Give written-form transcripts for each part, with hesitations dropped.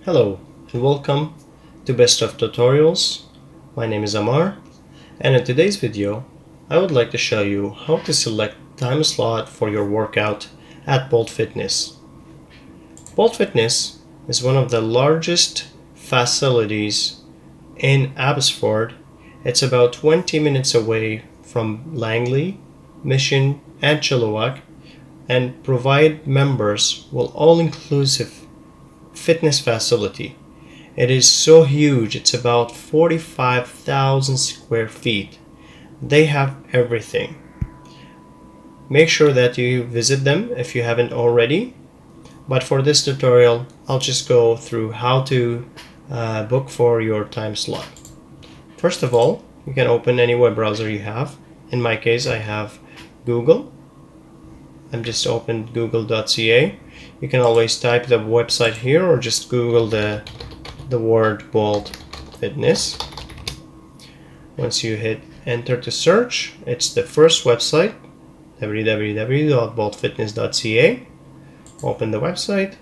Hello and welcome to Best of Tutorials. My name is Amar, and in today's video I would like to show you how to select time slot for your workout at Bolt Fitness. Bolt Fitness is one of the largest facilities in Abbotsford. It's about 20 minutes away from Langley, Mission and Chilliwack, and provide members with all-inclusive fitness facility. It is so huge, it's about 45,000 square feet. They have everything. Make sure that you visit them if you haven't already. But for this tutorial, I'll just go through how to book for your time slot. First of all, you can open any web browser you have. In my case, I have Google. I'm just opened google.ca. You can always type the website here or just Google the word Bolt Fitness. Once you hit enter to search, it's the first website, www.boltfitness.ca. Open the website,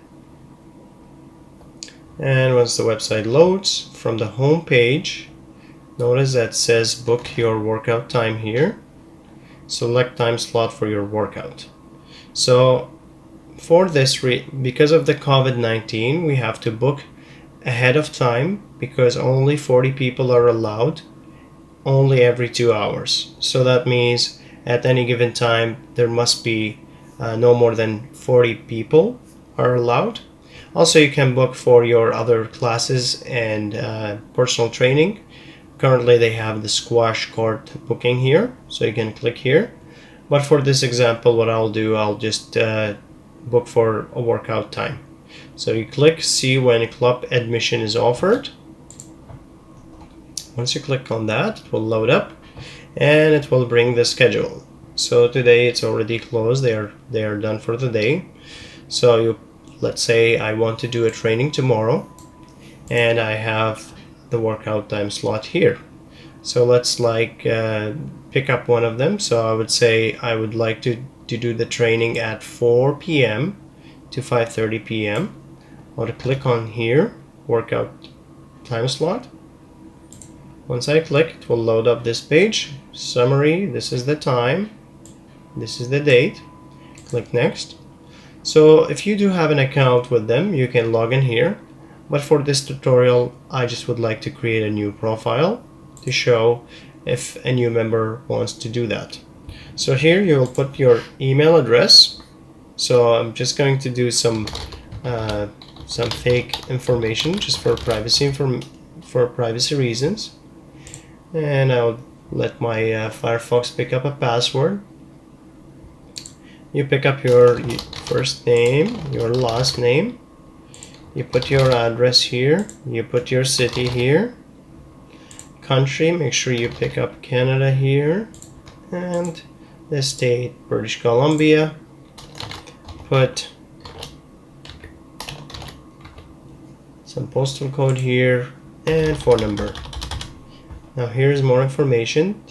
and once the website loads, from the home page, notice that says book your workout time here. Select time slot for your workout. So for this, because of the COVID-19, we have to book ahead of time because only 40 people are allowed, only every 2 hours. So that means at any given time there must be no more than 40 people are allowed. Also, you can book for your other classes and personal training. Currently they have the squash court booking here, so you can click here. But for this example, what I'll do, I'll just book for a workout time. So you click see when club admission is offered. Once you click on that, it will load up and it will bring the schedule. So today it's already closed, they are done for the day. So let's say I want to do a training tomorrow and I have the workout time slot here. So let's pick up one of them. So I would say I would like to do the training at 4 p.m. to 5:30 p.m. I'll click on here, workout time slot. Once I click, it will load up this page. Summary, this is the time, this is the date. Click next. So if you do have an account with them, you can log in here. But for this tutorial, I just would like to create a new profile to show if a new member wants to do that. So here you will put your email address. So I'm just going to do some fake information just for privacy reasons, and I'll let my Firefox pick up a password. You pick up your first name, your last name, you put your address here, you put your city here, country, make sure you pick up Canada here, and the state, British Columbia. Put some postal code here and phone number. Now here's more information.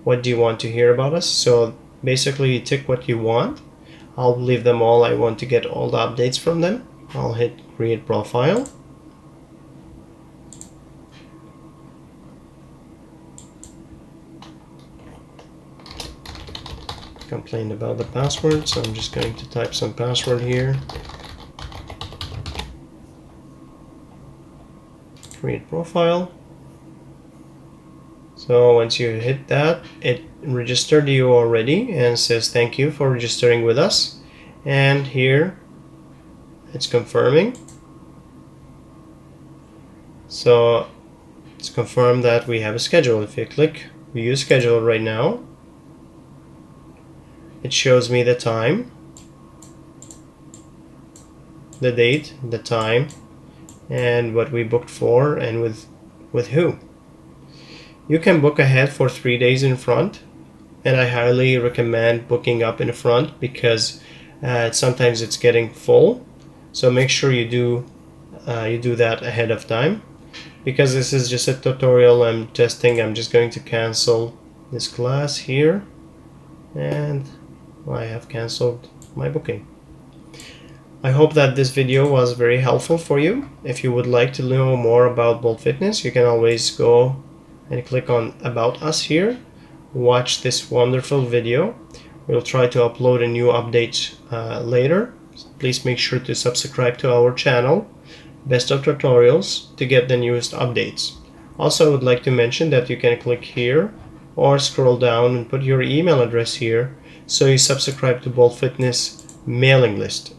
What do you want to hear about us? So basically you tick what you want. I'll leave them all. I want to get all the updates from them. I'll hit create profile. Complained about the password, so I'm just going to type some password here. Create profile. So once you hit that, it registered you already and says thank you for registering with us. And here it's confirming. So it's confirmed that we have a schedule. If you click view schedule right now, it shows me the time, the date, the time, and what we booked for and with who. You can book ahead for 3 days in front, and I highly recommend booking up in front because sometimes it's getting full. So make sure you do that ahead of time. Because this is just a tutorial, I'm testing, I'm just going to cancel this class here, and I have canceled my booking. I hope that this video was very helpful for you. If you would like to know more about Bolt Fitness, you can always go and click on About Us here. Watch this wonderful video. We'll try to upload a new update later. Please make sure to subscribe to our channel, Best of Tutorials, to get the newest updates. Also, I would like to mention that you can click here or scroll down and put your email address here so you subscribe to Bolt Fitness mailing list.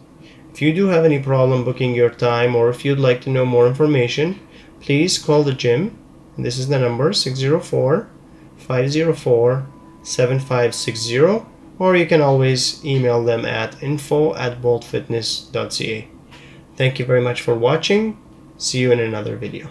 If you do have any problem booking your time, or if you'd like to know more information, please call the gym. And this is the number 604-504-7560, or you can always email them at info@boltfitness.ca. Thank you very much for watching. See you in another video.